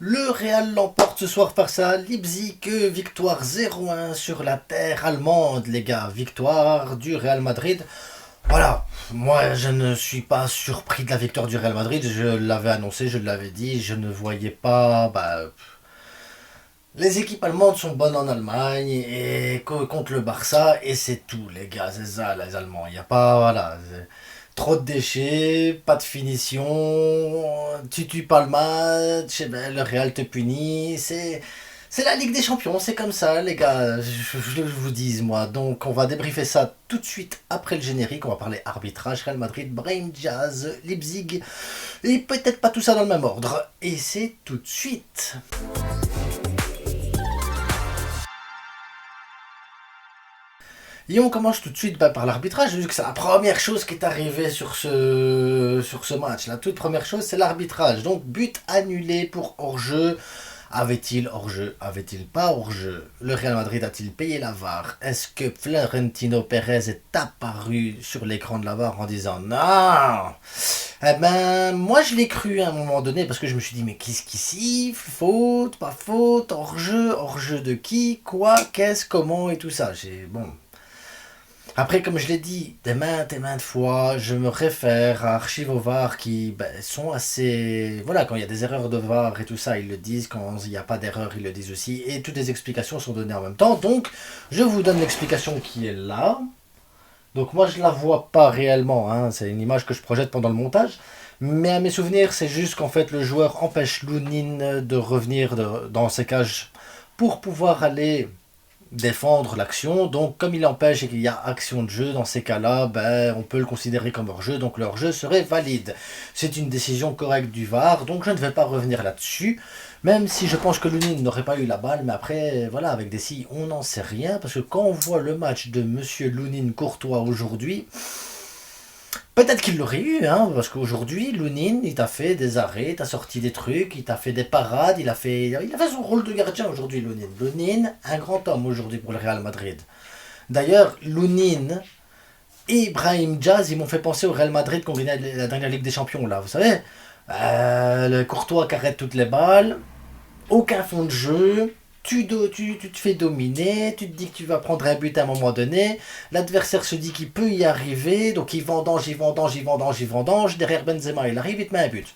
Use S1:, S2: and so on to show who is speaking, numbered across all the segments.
S1: Le Real l'emporte ce soir face à Leipzig, victoire 0-1 sur la terre allemande, les gars. Victoire du Real Madrid. Voilà, moi je ne suis pas surpris de la victoire du Real Madrid, je l'avais annoncé, je l'avais dit, je ne voyais pas... les équipes allemandes sont bonnes en Allemagne et contre le Barça et c'est tout les gars, c'est ça les Allemands, il n'y a pas... Voilà, trop de déchets, pas de finition, tu tues pas le match, et ben, le Real te punit, c'est la Ligue des Champions, c'est comme ça, les gars, je vous dis, moi. Donc, on va débriefer ça tout de suite après le générique. On va parler arbitrage, Real Madrid, Brahim Diaz, Leipzig, et peut-être pas tout ça dans le même ordre. Et c'est tout de suite. Et on commence tout de suite par l'arbitrage, vu que c'est la première chose qui est arrivée sur ce match. La toute première chose, c'est l'arbitrage. Donc, but annulé pour hors-jeu. Avait-il hors-jeu? Avait-il pas hors-jeu? Le Real Madrid a-t-il payé la VAR? Est-ce que Florentino Pérez est apparu sur l'écran de la VAR en disant non? Eh ben, moi je l'ai cru à un moment donné parce que je me suis dit, mais qu'est-ce qui siffle? Faute, pas faute, hors-jeu de qui? Quoi? Qu'est-ce? Comment? Et tout ça. Bon, après, comme je l'ai dit maintes et maintes fois, je me réfère à Archive au VAR qui sont assez... Voilà, quand il y a des erreurs de VAR et tout ça, ils le disent. Quand il n'y a pas d'erreur, ils le disent aussi. Et toutes les explications sont données en même temps. Donc, je vous donne l'explication qui est là. Donc moi, je la vois pas réellement. Hein. C'est une image que je projette pendant le montage. Mais à mes souvenirs, c'est juste qu'en fait, le joueur empêche Lounine de revenir dans ses cages pour pouvoir aller défendre l'action. Donc, comme il empêche et qu'il y a action de jeu, dans ces cas-là, on peut le considérer comme hors-jeu. Donc, le hors-jeu serait valide. C'est une décision correcte du VAR. Donc, je ne vais pas revenir là-dessus. Même si je pense que Lunin n'aurait pas eu la balle. Mais après, voilà, avec des si, on n'en sait rien. Parce que quand on voit le match de Monsieur Lunin Courtois aujourd'hui, peut-être qu'il l'aurait eu, hein, parce qu'aujourd'hui, Lunin, il t'a fait des arrêts, il t'a sorti des trucs, il t'a fait des parades, il a fait son rôle de gardien aujourd'hui, Lunin. Lunin, un grand homme aujourd'hui pour le Real Madrid. D'ailleurs, Lunin et Brahim Diaz, ils m'ont fait penser au Real Madrid qu'on gagnait la dernière Ligue des Champions, là, vous savez. Le Courtois qui arrête toutes les balles, aucun fond de jeu, tu te fais dominer, tu te dis que tu vas prendre un but à un moment donné, l'adversaire se dit qu'il peut y arriver, donc il vendange, derrière Benzema, il arrive, il te met un but.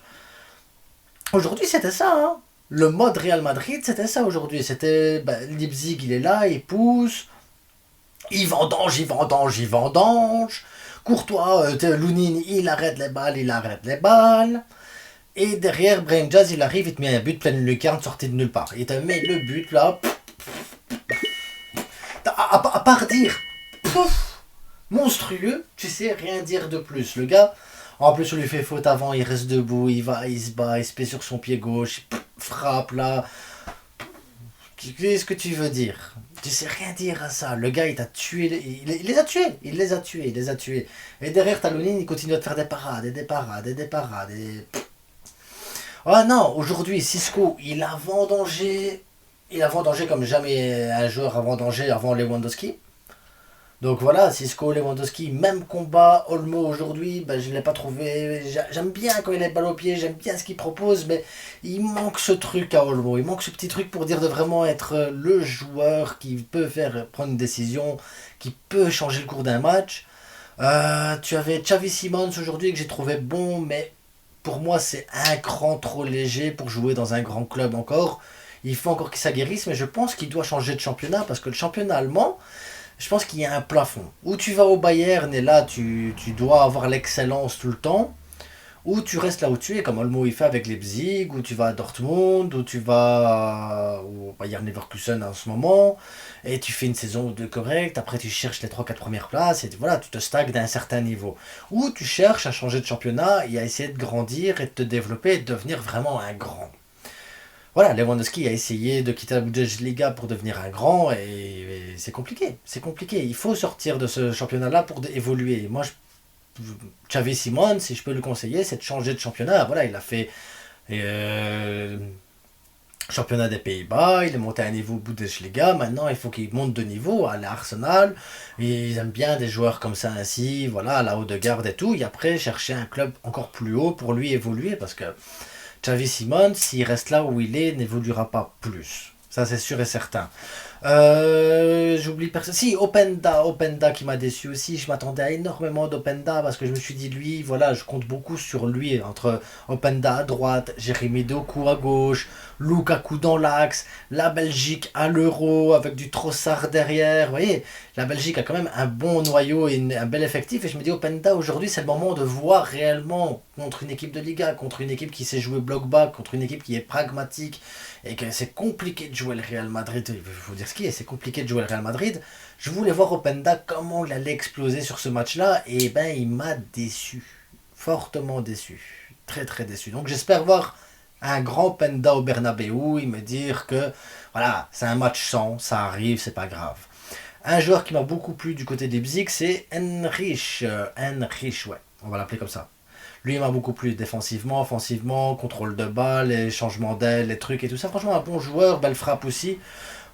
S1: Aujourd'hui, c'était ça, hein. Le mode Real Madrid, c'était ça aujourd'hui. C'était Leipzig, il est là, il pousse, il vendange. Courtois, Lounine, il arrête les balles. Et derrière, Brahim Diaz, il arrive, il te met un but pleine lucarne sorti de nulle part. Il te met le but là. À part dire, pouf, monstrueux, tu sais rien dire de plus. Le gars, en plus, on lui fait faute avant, il reste debout, il va, il se bat, il se met sur son pied gauche, frappe là. Qu'est-ce que tu veux dire? Tu sais rien dire à ça. Le gars, il t'a tué, il les a tués, il les a tués. Et derrière, Talonine, il continue à te faire des parades, et des parades, et des parades. Ah non, aujourd'hui, Cisco, il a vendangé comme jamais un joueur a vendangé avant Lewandowski. Donc voilà, Cisco, Lewandowski, même combat, Olmo aujourd'hui, je ne l'ai pas trouvé. J'aime bien quand il a le balle au pied, j'aime bien ce qu'il propose, mais il manque ce truc à Olmo. Il manque ce petit truc pour dire de vraiment être le joueur qui peut faire prendre une décision, qui peut changer le cours d'un match. Tu avais Xavi Simons aujourd'hui que j'ai trouvé bon, mais pour moi c'est un cran trop léger pour jouer dans un grand club encore. Il faut encore qu'il s'aguerrisse, mais je pense qu'il doit changer de championnat parce que le championnat allemand, je pense qu'il y a un plafond. Ou tu vas au Bayern et là tu dois avoir l'excellence tout le temps, ou tu restes là où tu es, comme Olmo il fait avec Leipzig, ou tu vas à Dortmund, ou tu vas au Bayern Leverkusen en ce moment, et tu fais une saison ou deux correcte, après tu cherches les trois quatre premières places, et voilà, tu te stagnes d'un certain niveau. Ou tu cherches à changer de championnat et à essayer de grandir et de te développer et de devenir vraiment un grand. Voilà, Lewandowski a essayé de quitter la Bundesliga pour devenir un grand et c'est compliqué. C'est compliqué. Il faut sortir de ce championnat-là pour évoluer. Moi, Xavi Simons, si je peux le conseiller, c'est de changer de championnat. Voilà, il a fait euh, championnat des Pays-Bas, il est monté à un niveau Bundesliga. Maintenant, il faut qu'il monte de niveau à l'Arsenal. Ils aiment bien des joueurs comme ça ainsi, voilà, à la haut de garde et tout. Et après, chercher un club encore plus haut pour lui évoluer parce que Xavi Simons, s'il reste là où il est, n'évoluera pas plus. Ça, c'est sûr et certain. J'oublie personne. Si, Openda qui m'a déçu aussi. Je m'attendais à énormément d'Openda parce que je me suis dit, lui, voilà, je compte beaucoup sur lui. Entre Openda à droite, Jérémy Doku à gauche, Lukaku dans l'axe, la Belgique à l'Euro avec du Trossard derrière. Vous voyez, la Belgique a quand même un bon noyau et un bel effectif. Et je me dis, Openda, aujourd'hui, c'est le moment de voir réellement contre une équipe de Liga, contre une équipe qui sait jouer bloc bas, contre une équipe qui est pragmatique et que c'est compliqué de jouer le Real Madrid. Il faut dire ce qui est, c'est compliqué de jouer le Real Madrid. Je voulais voir Openda comment il allait exploser sur ce match-là, et ben il m'a déçu, fortement déçu, très très déçu. Donc j'espère voir un grand Openda au Bernabeu et me dire que voilà, c'est un match sans, ça arrive, c'est pas grave. Un joueur qui m'a beaucoup plu du côté des Leipzig, c'est Henrich. Henrich, ouais, on va l'appeler comme ça. Lui, il m'a beaucoup plu défensivement, offensivement, contrôle de balle, les changements d'aile, les trucs et tout ça. Franchement, un bon joueur, belle frappe aussi.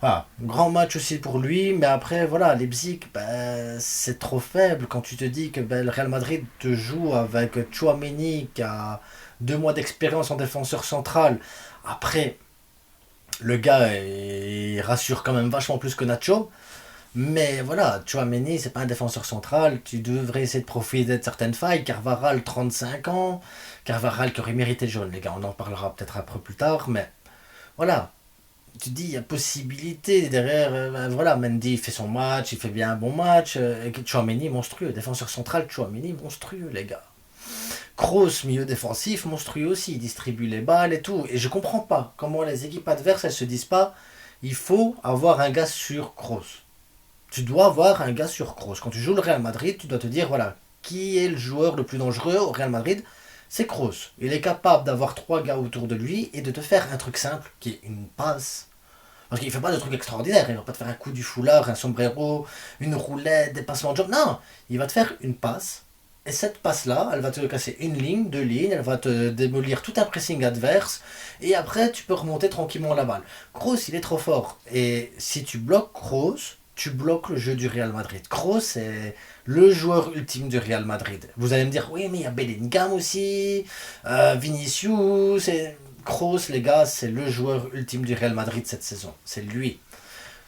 S1: Voilà, grand match aussi pour lui, mais après, voilà, Leipzig, ben, c'est trop faible quand tu te dis que ben, le Real Madrid te joue avec Tchouaméni qui a 2 mois d'expérience en défenseur central. Après, le gars, il rassure quand même vachement plus que Nacho. Mais voilà, Tchouaméni, c'est pas un défenseur central. Tu devrais essayer de profiter de certaines failles. Carvajal, 35 ans. Carvajal qui aurait mérité le jaune, les gars. On en parlera peut-être un peu plus tard. Mais voilà, tu te dis, il y a possibilité derrière. Voilà, Mendy fait son match, il fait bien un bon match. Et Tchouaméni, monstrueux. Défenseur central, Tchouaméni, monstrueux, les gars. Kroos, milieu défensif, monstrueux aussi. Il distribue les balles et tout. Et je comprends pas comment les équipes adverses, elles se disent pas, il faut avoir un gars sur Kroos. Tu dois avoir un gars sur Kroos. Quand tu joues le Real Madrid, tu dois te dire, voilà, qui est le joueur le plus dangereux au Real Madrid? C'est Kroos. Il est capable d'avoir 3 gars autour de lui et de te faire un truc simple, qui est une passe. Parce qu'il ne fait pas de trucs extraordinaires. Il ne va pas te faire un coup du foulard, un sombrero, une roulette, des passements de jambes. Non, il va te faire une passe. Et cette passe-là, elle va te casser une ligne, 2 lignes, elle va te démolir tout un pressing adverse, et après tu peux remonter tranquillement la balle. Kroos, il est trop fort. Et si tu bloques Kroos, tu bloques le jeu du Real Madrid. Kroos est le joueur ultime du Real Madrid. Vous allez me dire, oui, mais il y a Bellingham aussi, Vinicius, Kroos, les gars, c'est le joueur ultime du Real Madrid cette saison. C'est lui.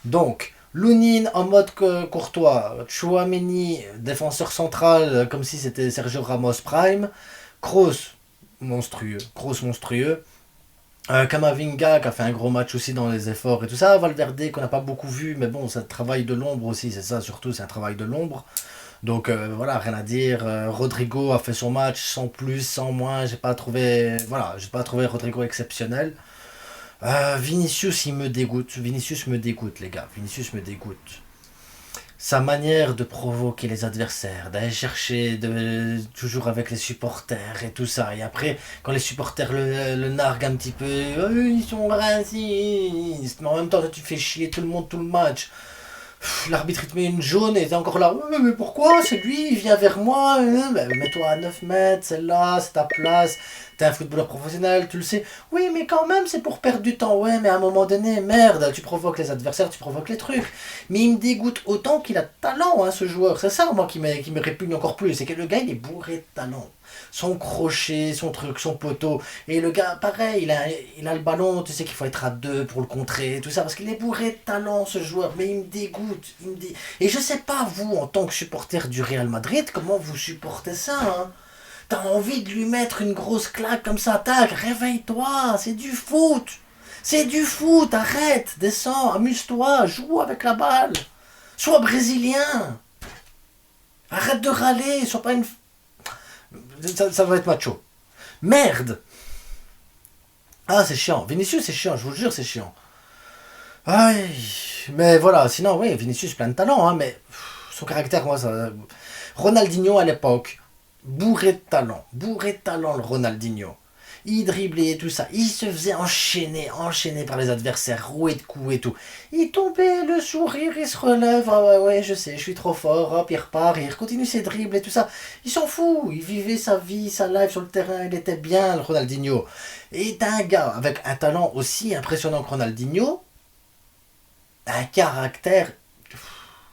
S1: Donc, Lounine en mode courtois, Chouameni, défenseur central, comme si c'était Sergio Ramos Prime, Kroos, monstrueux, Kroos monstrueux, Kamavinga qui a fait un gros match aussi dans les efforts et tout ça, Valverde qu'on n'a pas beaucoup vu, mais bon, c'est un travail de l'ombre aussi, c'est ça surtout, c'est un travail de l'ombre. Donc voilà, rien à dire. Rodrigo a fait son match sans plus, sans moins. J'ai pas trouvé Rodrigo exceptionnel. Vinicius, il me dégoûte. Vinicius me dégoûte, les gars. Vinicius me dégoûte. Sa manière de provoquer les adversaires, d'aller chercher toujours avec les supporters et tout ça. Et après, quand les supporters le narguent un petit peu, ils sont racistes. Mais en même temps, tu fais chier tout le monde tout le match. L'arbitre il te met une jaune et t'es encore là. Ouais, mais pourquoi? C'est lui, il vient vers moi. Mets-toi à 9 mètres, c'est là, c'est ta place. T'es un footballeur professionnel, tu le sais. Oui, mais quand même, c'est pour perdre du temps. Ouais, mais à un moment donné, merde, tu provoques les adversaires, tu provoques les trucs. Mais il me dégoûte autant qu'il a de talent, hein, ce joueur. C'est ça, moi, qui me répugne encore plus. C'est que le gars, il est bourré de talent. Son crochet, son truc, son poteau. Et le gars, pareil, il a le ballon, tu sais qu'il faut être à 2 pour le contrer, tout ça, parce qu'il est bourré de talent, ce joueur. Mais il me dégoûte. Et je sais pas, vous, en tant que supporter du Real Madrid, comment vous supportez ça, hein? T'as envie de lui mettre une grosse claque comme ça, tac, réveille-toi, c'est du foot. C'est du foot, arrête, descends, amuse-toi, joue avec la balle. Sois brésilien. Arrête de râler, sois pas une... Ça va être macho. Merde. Ah, c'est chiant. Vinicius, c'est chiant, je vous le jure, c'est chiant. Aïe. Mais voilà, sinon, oui, Vinicius, plein de talent, hein, mais son caractère, moi, ça... Ronaldinho à l'époque, bourré de talent, le Ronaldinho. Il driblait et tout ça. Il se faisait enchaîner par les adversaires, roué de coups et tout. Il tombait, le sourire, il se relève. Ah ouais, je sais, je suis trop fort. Hop, il repart, il continue ses dribbles et tout ça. Il s'en fout. Il vivait sa vie, sa life sur le terrain. Il était bien, le Ronaldinho. Et t'as un gars avec un talent aussi impressionnant que Ronaldinho. Un caractère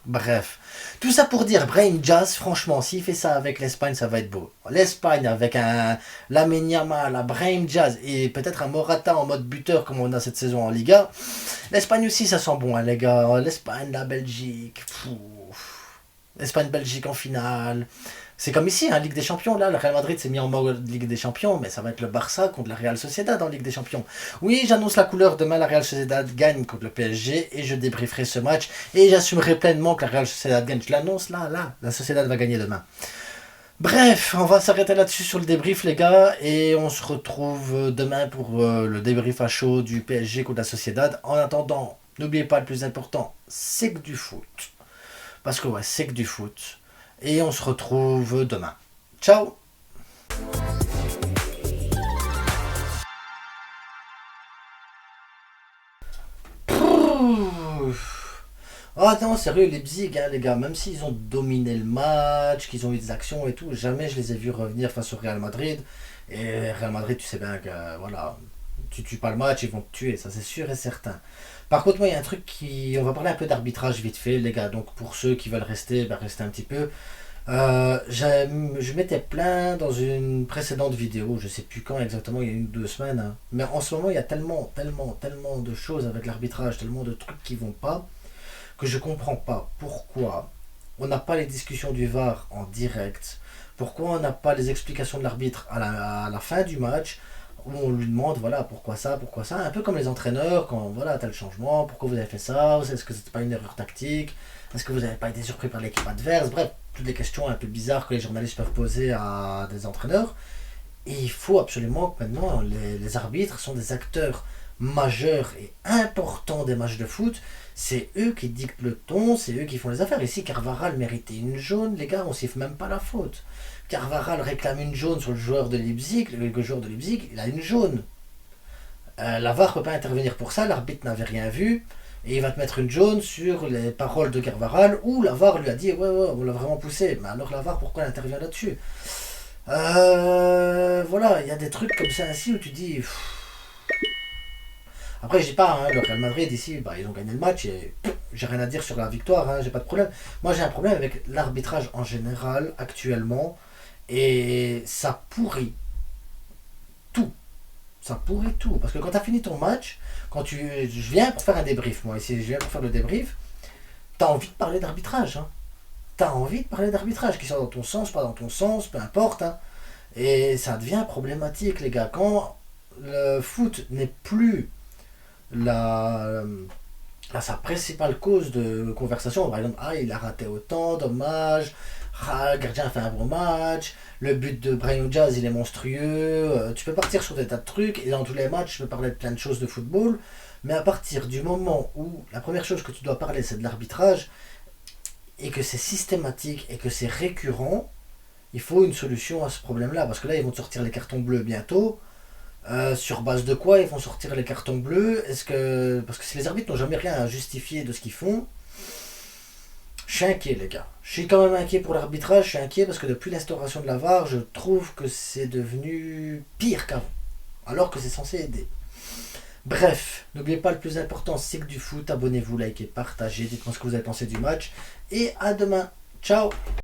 S1: Bref, tout ça pour dire, Brahim Diaz, franchement, s'il fait ça avec l'Espagne, ça va être beau. L'Espagne avec un Lamine Yamal, un Brahim Diaz et peut-être un Morata en mode buteur comme on a cette saison en Liga. L'Espagne aussi, ça sent bon, hein, les gars. L'Espagne, la Belgique. L'Espagne-Belgique en finale. C'est comme ici, hein, Ligue des Champions, là, le Real Madrid s'est mis en mode Ligue des Champions, mais ça va être le Barça contre la Real Sociedad en Ligue des Champions. Oui, j'annonce la couleur, demain la Real Sociedad gagne contre le PSG, et je débrieferai ce match, et j'assumerai pleinement que la Real Sociedad gagne. Je l'annonce là, la Sociedad va gagner demain. Bref, on va s'arrêter là-dessus sur le débrief les gars, et on se retrouve demain pour le débrief à chaud du PSG contre la Sociedad. En attendant, n'oubliez pas le plus important, c'est que du foot. Parce que ouais, c'est que du foot. Et on se retrouve demain. Ciao. Oh non, sérieux, Leipzig, hein, les gars, même s'ils ont dominé le match, qu'ils ont eu des actions et tout, jamais je les ai vus revenir face au Real Madrid. Et Real Madrid, tu sais bien que, voilà, tu tues pas le match, ils vont te tuer, ça c'est sûr et certain. Par contre, moi, il y a un truc qui... On va parler un peu d'arbitrage vite fait, les gars. Donc, pour ceux qui veulent rester, ben, restez un petit peu. Je m'étais plaint dans une précédente vidéo, je sais plus quand exactement, il y a 1 ou 2 semaines, hein. Mais en ce moment, il y a tellement de choses avec l'arbitrage, tellement de trucs qui vont pas, que je comprends pas pourquoi on n'a pas les discussions du VAR en direct, pourquoi on n'a pas les explications de l'arbitre à la fin du match, où on lui demande voilà pourquoi ça, un peu comme les entraîneurs quand voilà t'as le changement, pourquoi vous avez fait ça, est-ce que c'est pas une erreur tactique, est-ce que vous n'avez pas été surpris par l'équipe adverse, bref, toutes les questions un peu bizarres que les journalistes peuvent poser à des entraîneurs. Et il faut absolument que maintenant les arbitres sont des acteurs majeurs et importants des matchs de foot. C'est eux qui dictent le ton, c'est eux qui font les affaires. Ici, Carvaral méritait une jaune, les gars, on siffle même pas la faute. Carvaral réclame une jaune sur le joueur de Leipzig, le joueur de Leipzig, il a une jaune. La VAR ne peut pas intervenir pour ça, l'arbitre n'avait rien vu, et il va te mettre une jaune sur les paroles de Carvaral, où la VAR lui a dit ouais, on l'a vraiment poussé. Mais alors la VAR, pourquoi elle intervient là-dessus? Voilà, il y a des trucs comme ça ainsi où tu dis. Après, je dis pas, hein, le Real Madrid ici, bah, ils ont gagné le match et j'ai rien à dire sur la victoire, hein, j'ai pas de problème. Moi, j'ai un problème avec l'arbitrage en général actuellement et ça pourrit tout. Ça pourrit tout. Parce que quand tu as fini ton match, je viens pour faire un débrief, moi ici, je viens pour faire le débrief, tu as envie de parler d'arbitrage. Hein. Tu as envie de parler d'arbitrage, qui soit dans ton sens, pas dans ton sens, peu importe. Hein. Et ça devient problématique, les gars. Quand le foot n'est plus la, sa principale cause de conversation, par exemple, il a raté autant, dommage, le gardien a fait un bon match, le but de Brahim Diaz il est monstrueux, tu peux partir sur des tas de trucs, et dans tous les matchs, tu peux parler de plein de choses de football, mais à partir du moment où la première chose que tu dois parler, c'est de l'arbitrage, et que c'est systématique, et que c'est récurrent, il faut une solution à ce problème-là, parce que là, ils vont te sortir les cartons bleus bientôt. Sur base de quoi ils vont sortir les cartons bleus? Parce que si les arbitres n'ont jamais rien à justifier de ce qu'ils font, je suis inquiet, les gars. Je suis quand même inquiet pour l'arbitrage. Je suis inquiet parce que depuis l'instauration de la VAR, je trouve que c'est devenu pire qu'avant. Alors que c'est censé aider. Bref, n'oubliez pas le plus important, c'est que du foot. Abonnez-vous, likez, partagez. Dites-moi ce que vous avez pensé du match. Et à demain. Ciao.